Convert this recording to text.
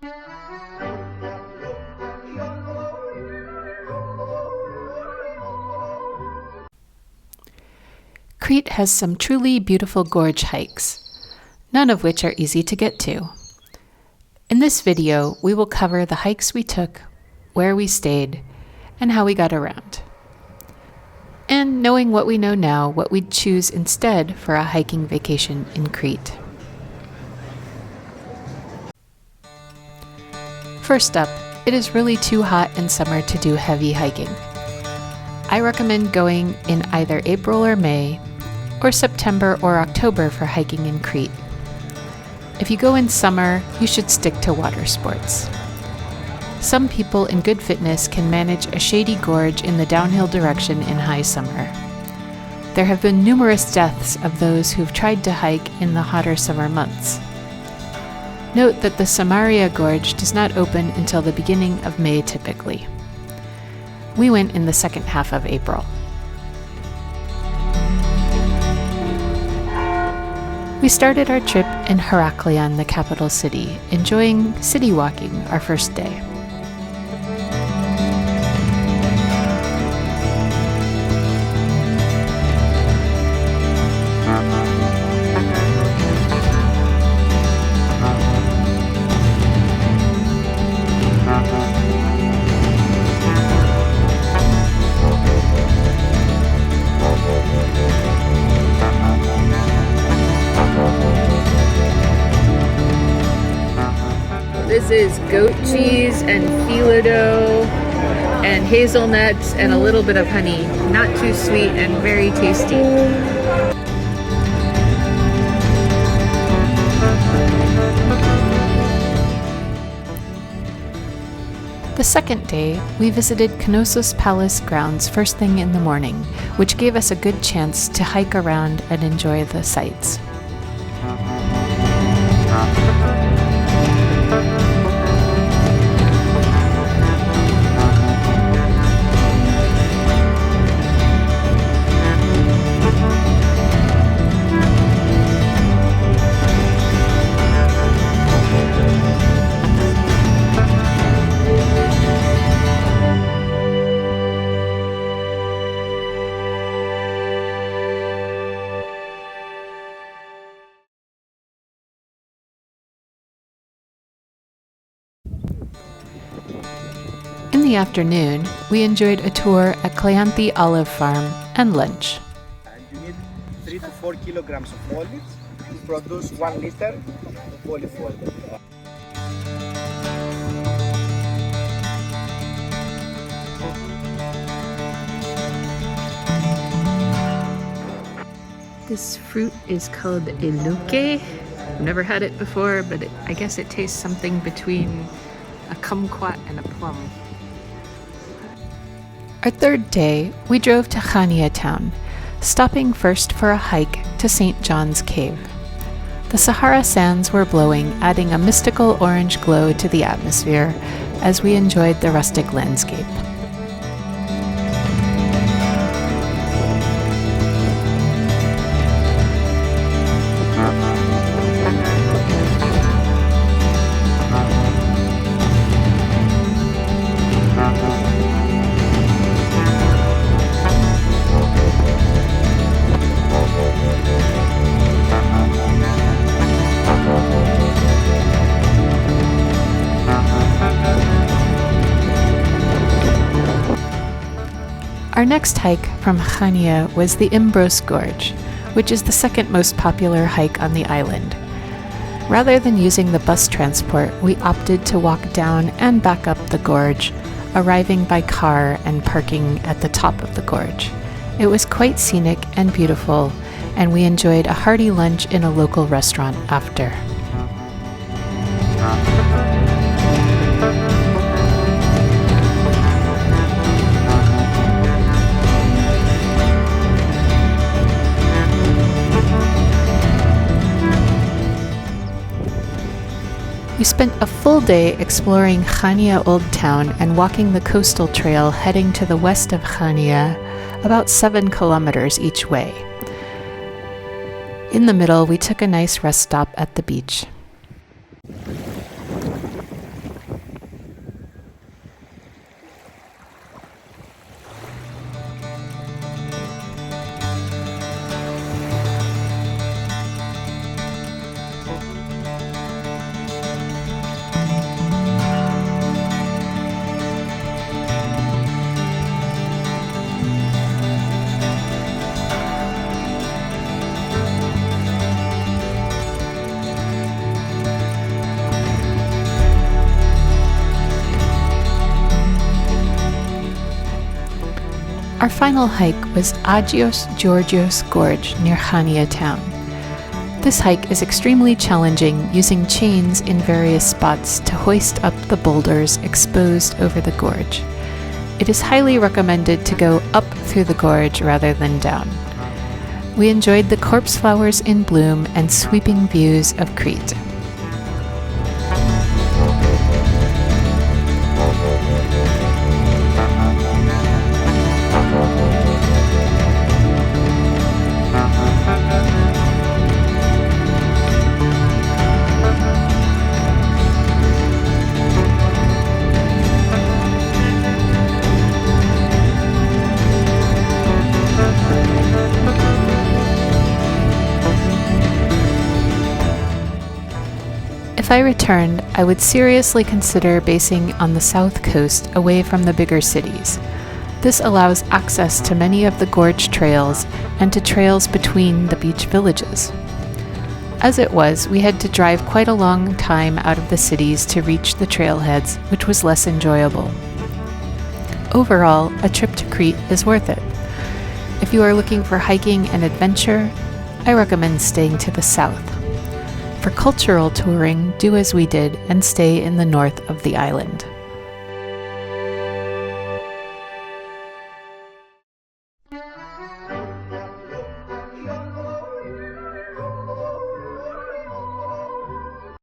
Crete has some truly beautiful gorge hikes, none of which are easy to get to. In this video, we will cover the hikes we took, where we stayed, and how we got around. And knowing what we know now, what we'd choose instead for a hiking vacation in Crete. First up, it is really too hot in summer to do heavy hiking. I recommend going in either April or May, or September or October for hiking in Crete. If you go in summer, you should stick to water sports. Some people in good fitness can manage a shady gorge in the downhill direction in high summer. There have been numerous deaths of those who've tried to hike in the hotter summer months. Note that the Samaria Gorge does not open until the beginning of May typically. We went in the second half of April. We started our trip in Heraklion, the capital city, enjoying city walking our first day. This is goat cheese and phyllo dough and hazelnuts and a little bit of honey. Not too sweet and very tasty. The second day, we visited Knossos Palace grounds first thing in the morning, which gave us a good chance to hike around and enjoy the sights. In the afternoon, we enjoyed a tour at Kleanthi Olive Farm and lunch. You need 3 to 4 kilograms of olives to produce 1 liter of olive oil. This fruit is called eluke. I've never had it before, but I guess it tastes something between a kumquat and a plum. Our third day, we drove to Chania Town, stopping first for a hike to St. John's Cave. The Sahara sands were blowing, adding a mystical orange glow to the atmosphere as we enjoyed the rustic landscape. Our next hike from Chania was the Imbros Gorge, which is the second most popular hike on the island. Rather than using the bus transport, we opted to walk down and back up the gorge, arriving by car and parking at the top of the gorge. It was quite scenic and beautiful, and we enjoyed a hearty lunch in a local restaurant after. We spent a full day exploring Chania Old Town and walking the coastal trail heading to the west of Chania, about 7 kilometers each way. In the middle, we took a nice rest stop at the beach. Our final hike was Agios Georgios Gorge near Chania Town. This hike is extremely challenging, using chains in various spots to hoist up the boulders exposed over the gorge. It is highly recommended to go up through the gorge rather than down. We enjoyed the corpse flowers in bloom and sweeping views of Crete. If I returned, I would seriously consider basing on the south coast away from the bigger cities. This allows access to many of the gorge trails and to trails between the beach villages. As it was, we had to drive quite a long time out of the cities to reach the trailheads, which was less enjoyable. Overall, a trip to Crete is worth it. If you are looking for hiking and adventure, I recommend staying to the south. For cultural touring, do as we did and stay in the north of the island.